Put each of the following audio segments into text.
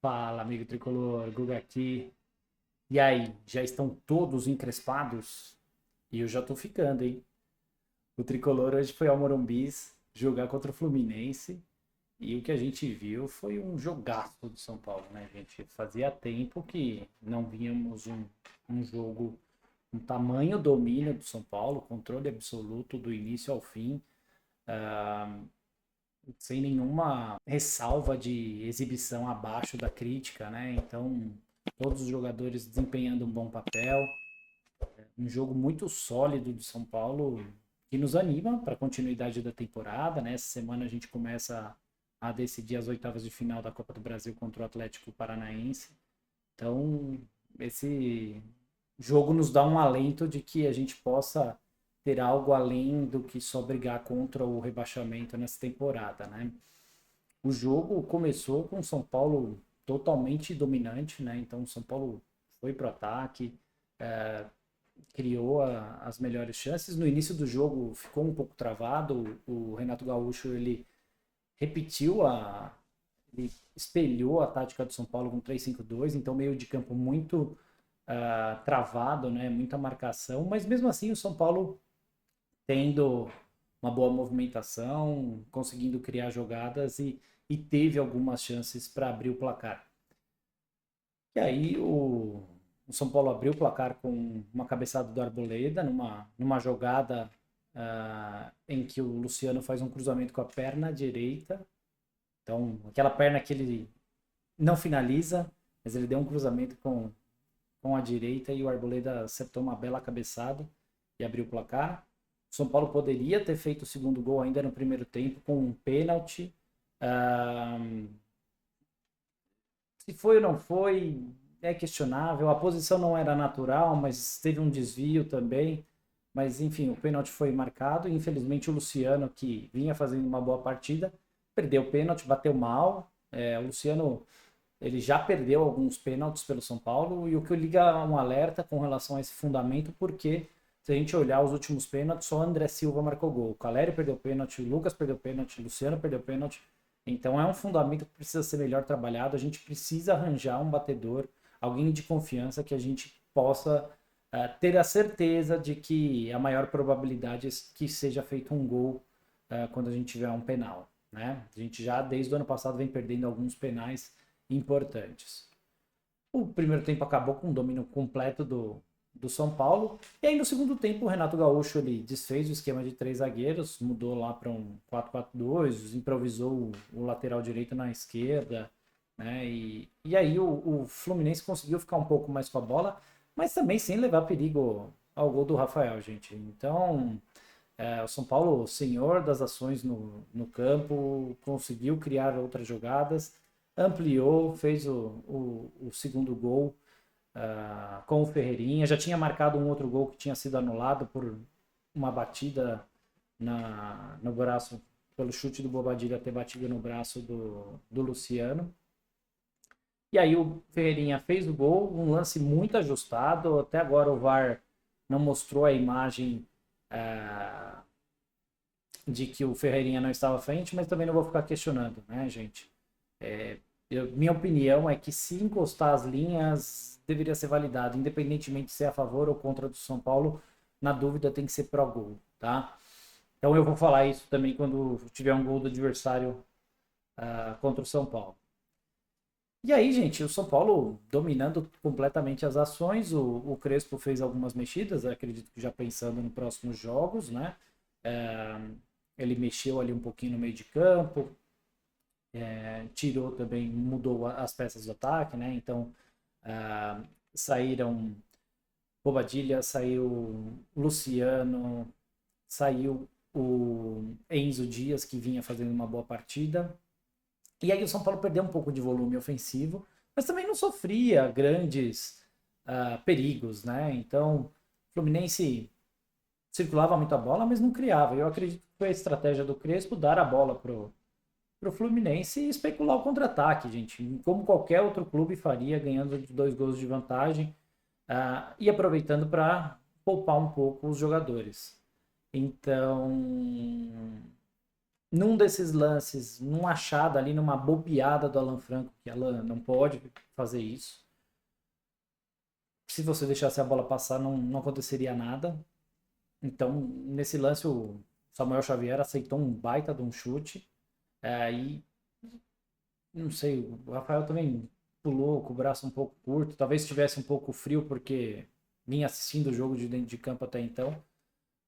Fala, amigo tricolor, Guga aqui. E aí, já estão todos encrespados? E eu já tô ficando, hein? O tricolor hoje foi ao Morumbi jogar contra o Fluminense e o que a gente viu foi um jogaço do São Paulo, né, gente? Fazia tempo que não víamos um jogo, um tamanho domínio do São Paulo, controle absoluto do início ao fim, sem nenhuma ressalva de exibição abaixo da crítica, né? Então, todos os jogadores desempenhando um bom papel, um jogo muito sólido de São Paulo que nos anima para a continuidade da temporada, né? Essa semana a gente começa a decidir as oitavas de final da Copa do Brasil contra o Atlético Paranaense. Então, esse jogo nos dá um alento de que a gente possa ter algo além do que só brigar contra o rebaixamento nessa temporada, né? O jogo começou com o São Paulo totalmente dominante, né? Então o São Paulo foi pro ataque, criou as melhores chances. No início do jogo ficou um pouco travado. O Renato Gaúcho ele repetiu ele espelhou a tática do São Paulo com 3-5-2, então meio de campo muito travado, né? Muita marcação, mas mesmo assim o São Paulo tendo uma boa movimentação, conseguindo criar jogadas e teve algumas chances para abrir o placar. E aí o São Paulo abriu o placar com uma cabeçada do Arboleda, numa jogada em que o Luciano faz um cruzamento com a perna direita. Então, aquela perna que ele não finaliza, mas ele deu um cruzamento com a direita e o Arboleda acertou uma bela cabeçada e abriu o placar. O São Paulo poderia ter feito o segundo gol ainda no primeiro tempo com um pênalti. Se foi ou não foi, é questionável. A posição não era natural, mas teve um desvio também. Mas enfim, o pênalti foi marcado. Infelizmente, o Luciano, que vinha fazendo uma boa partida, perdeu o pênalti, bateu mal. O Luciano ele já perdeu alguns pênaltis pelo São Paulo e o que liga um alerta com relação a esse fundamento, porque se a gente olhar os últimos pênaltis, só o André Silva marcou gol. O Caleri perdeu pênalti, o Lucas perdeu pênalti, o Luciano perdeu pênalti. Então é um fundamento que precisa ser melhor trabalhado. A gente precisa arranjar um batedor, alguém de confiança que a gente possa ter a certeza de que a maior probabilidade é que seja feito um gol quando a gente tiver um penal. Né? A gente já desde o ano passado vem perdendo alguns penais importantes. O primeiro tempo acabou com um domínio completo do São Paulo. E aí no segundo tempo o Renato Gaúcho ele desfez o esquema de três zagueiros, mudou lá para um 4-4-2, improvisou o lateral direito na esquerda. Né? E aí o Fluminense conseguiu ficar um pouco mais com a bola, mas também sem levar perigo ao gol do Rafael, gente. Então, o São Paulo, senhor das ações no campo, conseguiu criar outras jogadas, ampliou, fez o segundo gol com o Ferreirinha. Já tinha marcado um outro gol que tinha sido anulado por uma batida no braço, pelo chute do Bobadilha ter batido no braço do Luciano. E aí o Ferreirinha fez o gol, um lance muito ajustado. Até agora o VAR não mostrou a imagem de que o Ferreirinha não estava à frente, mas também não vou ficar questionando, né, gente? Minha opinião é que se encostar as linhas, deveria ser validado, independentemente se é a favor ou contra do São Paulo, na dúvida tem que ser pró-gol, tá? Então eu vou falar isso também quando tiver um gol do adversário contra o São Paulo. E aí, gente, o São Paulo dominando completamente as ações, o Crespo fez algumas mexidas, acredito que já pensando nos próximos jogos, né? É, ele mexeu ali um pouquinho no meio de campo, tirou também, mudou as peças do ataque, né? Então saíram Bobadilha, saiu Luciano, saiu o Enzo Dias, que vinha fazendo uma boa partida. E aí o São Paulo perdeu um pouco de volume ofensivo, mas também não sofria grandes perigos, né? Então, o Fluminense circulava muito a bola, mas não criava. Eu acredito que foi a estratégia do Crespo dar a bola pro Fluminense e especular o contra-ataque, gente. Como qualquer outro clube faria, ganhando de 2 gols de vantagem e aproveitando para poupar um pouco os jogadores. Então, num desses lances, numa achada ali, numa bobeada do Alan Franco, que Alan não pode fazer isso. Se você deixasse a bola passar, não aconteceria nada. Então, nesse lance, o Samuel Xavier aceitou um baita de um chute. Aí, não sei, o Rafael também pulou com o braço um pouco curto. Talvez estivesse um pouco frio, porque vinha assistindo o jogo de dentro de campo até então.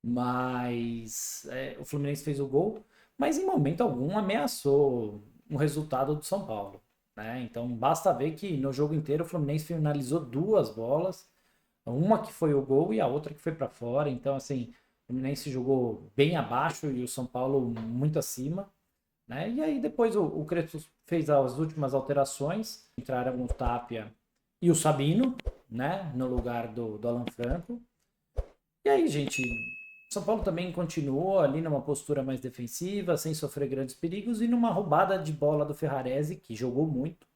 Mas o Fluminense fez o gol, mas em momento algum ameaçou o resultado do São Paulo. Né? Então basta ver que no jogo inteiro o Fluminense finalizou duas bolas, uma que foi o gol e a outra que foi para fora. Então, assim, o Fluminense jogou bem abaixo e o São Paulo muito acima. Né? E aí depois o Crespo fez as últimas alterações, entraram o Tapia e o Sabino, né, no lugar do Alan Franco. E aí, gente, São Paulo também continuou ali numa postura mais defensiva, sem sofrer grandes perigos, e numa roubada de bola do Ferrarese, que jogou muito,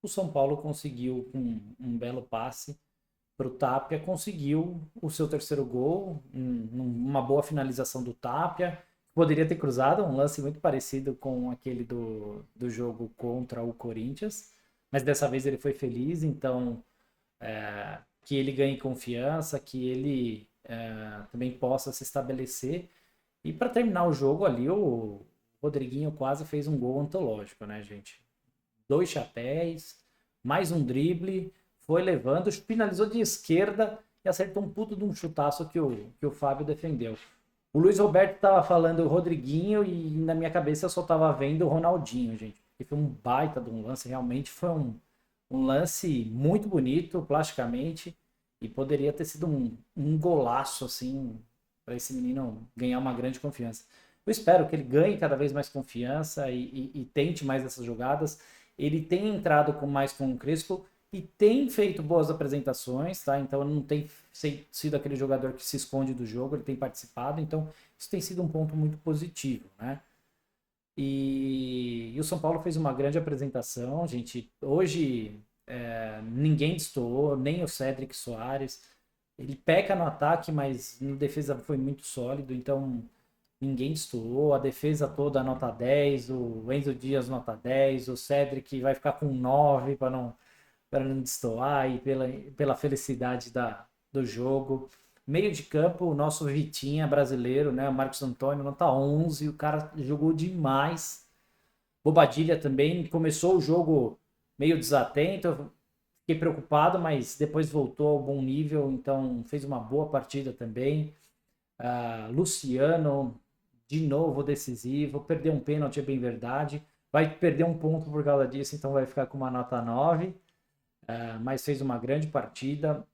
o São Paulo conseguiu, com um belo passe para o Tapia, conseguiu o seu terceiro gol, uma boa finalização do Tapia. Poderia ter cruzado um lance muito parecido com aquele do jogo contra o Corinthians, mas dessa vez ele foi feliz, então que ele ganhe confiança, que ele também possa se estabelecer. E para terminar o jogo ali, o Rodriguinho quase fez um gol antológico, né, gente? Dois chapéus, mais um drible, foi levando, finalizou de esquerda e acertou um puto de um chutaço que o Fábio defendeu. O Luiz Roberto estava falando o Rodriguinho e na minha cabeça eu só estava vendo o Ronaldinho, gente. E foi um baita de um lance, realmente foi um lance muito bonito, plasticamente, e poderia ter sido um golaço, assim, para esse menino ganhar uma grande confiança. Eu espero que ele ganhe cada vez mais confiança e tente mais essas jogadas. Ele tem entrado mais com o Crespo e tem feito boas apresentações, tá? Então não tem sido aquele jogador que se esconde do jogo, ele tem participado, então isso tem sido um ponto muito positivo, né? E o São Paulo fez uma grande apresentação, gente. Hoje ninguém destoou, nem o Cédric Soares. Ele peca no ataque, mas na defesa foi muito sólido, então ninguém destoou. A defesa toda nota 10, o Enzo Dias nota 10, o Cédric vai ficar com 9 para não destoar e pela felicidade do jogo. Meio de campo, o nosso Vitinha brasileiro, né? O Marcos Antônio, nota 11, o cara jogou demais. Bobadilha também começou o jogo meio desatento, fiquei preocupado, mas depois voltou ao bom nível, então fez uma boa partida também. Luciano, de novo decisivo, perdeu um pênalti, é bem verdade. Vai perder um ponto por causa disso, então vai ficar com uma nota 9. Mas fez uma grande partida.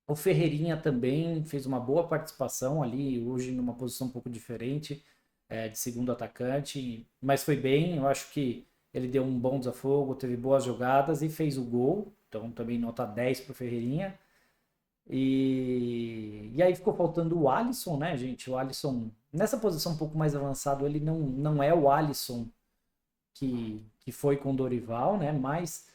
O Ferreirinha também fez uma boa participação ali, hoje numa posição um pouco diferente, de segundo atacante, mas foi bem. Eu acho que ele deu um bom desafogo, teve boas jogadas e fez o gol, então também nota 10 para o Ferreirinha. E aí ficou faltando o Alisson, né, gente? O Alisson, nessa posição um pouco mais avançado, ele não é o Alisson que foi com o Dorival, né? Mas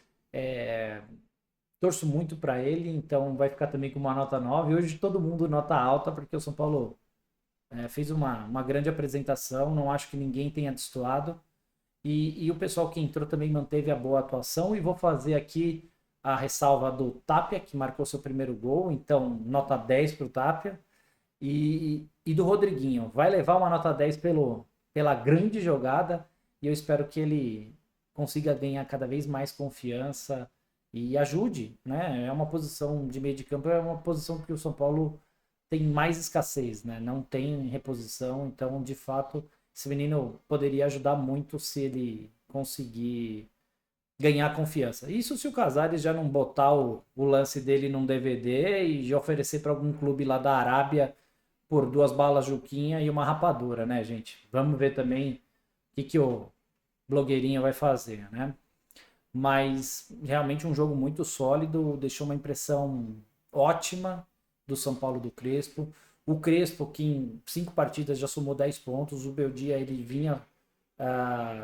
torço muito para ele, então vai ficar também com uma nota 9. Hoje todo mundo nota alta, porque o São Paulo fez uma grande apresentação, não acho que ninguém tenha destoado. E o pessoal que entrou também manteve a boa atuação. E vou fazer aqui a ressalva do Tapia, que marcou seu primeiro gol, então nota 10 para o Tapia. E do Rodriguinho, vai levar uma nota 10 pela grande jogada. E eu espero que ele consiga ganhar cada vez mais confiança e ajude, né? É uma posição de meio de campo, é uma posição que o São Paulo tem mais escassez, né? Não tem reposição, então de fato esse menino poderia ajudar muito se ele conseguir ganhar confiança. Isso se o Casares já não botar o lance dele num DVD e já oferecer para algum clube lá da Arábia por 2 balas Juquinha e uma rapadura, né, gente? Vamos ver também o que o blogueirinho vai fazer, né? Mas realmente um jogo muito sólido, deixou uma impressão ótima do São Paulo do Crespo. O Crespo, que em 5 partidas já somou 10 pontos, o Beldia ele vinha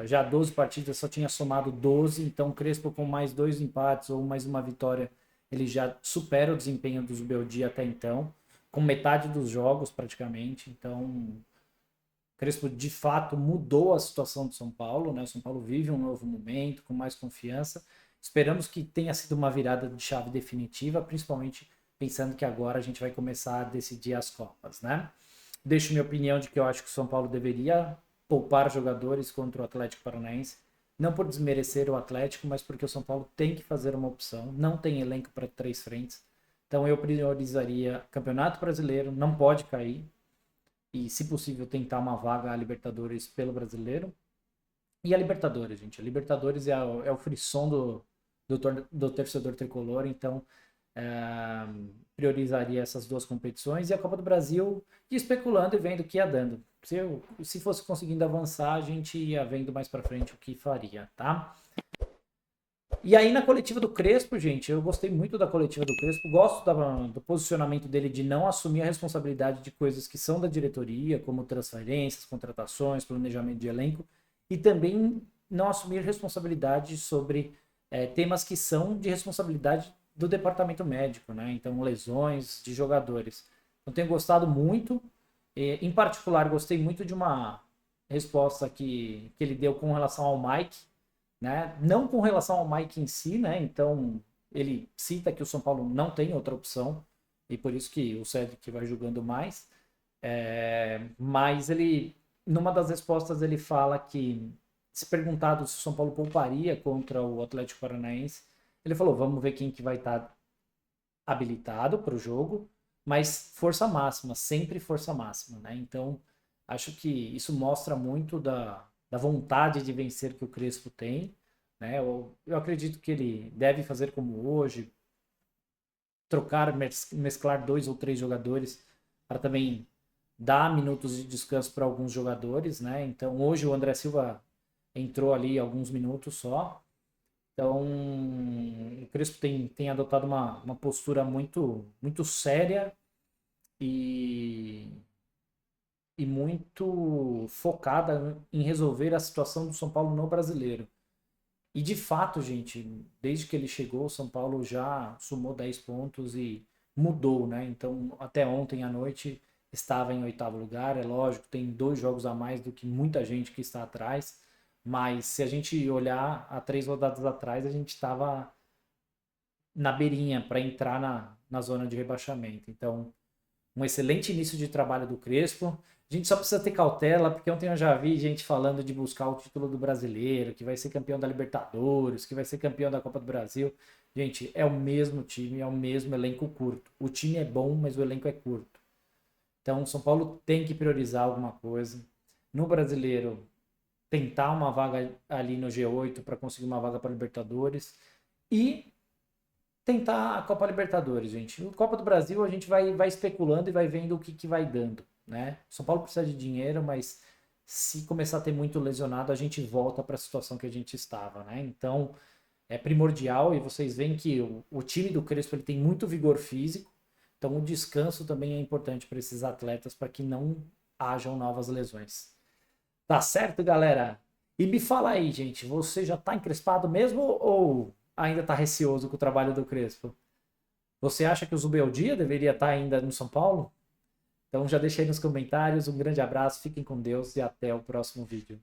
já 12 partidas, só tinha somado 12, então o Crespo com mais 2 empates ou mais uma vitória, ele já supera o desempenho do Beldia até então, com metade dos jogos praticamente, então Crespo de fato mudou a situação do São Paulo, né? O São Paulo vive um novo momento, com mais confiança. Esperamos que tenha sido uma virada de chave definitiva, principalmente pensando que agora a gente vai começar a decidir as Copas, né? Deixo minha opinião de que eu acho que o São Paulo deveria poupar jogadores contra o Atlético Paranaense, não por desmerecer o Atlético, mas porque o São Paulo tem que fazer uma opção, não tem elenco para 3 frentes. Então eu priorizaria Campeonato Brasileiro, não pode cair, e se possível tentar uma vaga a Libertadores pelo Brasileiro. E a Libertadores, gente, a Libertadores é o frisson do torcedor tricolor, então é, priorizaria essas duas competições e a Copa do Brasil, especulando e vendo o que ia dando. Se fosse conseguindo avançar, a gente ia vendo mais para frente o que faria, tá? E aí na coletiva do Crespo, gente, eu gostei muito da coletiva do Crespo, gosto do posicionamento dele de não assumir a responsabilidade de coisas que são da diretoria, como transferências, contratações, planejamento de elenco, e também não assumir responsabilidade sobre temas que são de responsabilidade do departamento médico, né? Então, lesões de jogadores. Eu tenho gostado muito, em particular, gostei muito de uma resposta que ele deu com relação ao Mike, né? Não com relação ao Mike em si, né? Então, ele cita que o São Paulo não tem outra opção, e por isso que o Cedric vai jogando mais. Mas ele, numa das respostas, ele fala que, se perguntado se o São Paulo pouparia contra o Atlético Paranaense, ele falou: vamos ver quem que vai estar habilitado para o jogo, mas força máxima, sempre força máxima, né? Então, acho que isso mostra muito da vontade de vencer que o Crespo tem, né? Eu acredito que ele deve fazer como hoje, trocar, mesclar 2 ou 3 jogadores para também dar minutos de descanso para alguns jogadores, né? Então, hoje o André Silva entrou ali alguns minutos só. Então, o Crespo tem adotado uma postura muito, muito séria e, e muito focada em resolver a situação do São Paulo no brasileiro. E de fato, gente, desde que ele chegou, o São Paulo já somou 10 pontos e mudou, né? Então, até ontem à noite estava em 8º lugar. É lógico, tem 2 jogos a mais do que muita gente que está atrás. Mas se a gente olhar há 3 rodadas atrás, a gente estava na beirinha para entrar na zona de rebaixamento. Então, um excelente início de trabalho do Crespo. A gente só precisa ter cautela, porque ontem eu já vi gente falando de buscar o título do Brasileiro, que vai ser campeão da Libertadores, que vai ser campeão da Copa do Brasil. Gente, é o mesmo time, é o mesmo elenco curto. O time é bom, mas o elenco é curto. Então, o São Paulo tem que priorizar alguma coisa. No Brasileiro, tentar uma vaga ali no G8 para conseguir uma vaga para Libertadores. E tentar a Copa Libertadores, gente. No Copa do Brasil a gente vai especulando e vai vendo o que vai dando, né? São Paulo precisa de dinheiro, mas se começar a ter muito lesionado, a gente volta para a situação que a gente estava, né? Então é primordial e vocês veem que o time do Crespo ele tem muito vigor físico, então o descanso também é importante para esses atletas para que não hajam novas lesões. Tá certo, galera? E me fala aí, gente, você já tá encrespado mesmo ou ainda tá receoso com o trabalho do Crespo? Você acha que o Zubeldia deveria estar ainda no São Paulo? Então já deixei nos comentários. Um grande abraço, fiquem com Deus e até o próximo vídeo.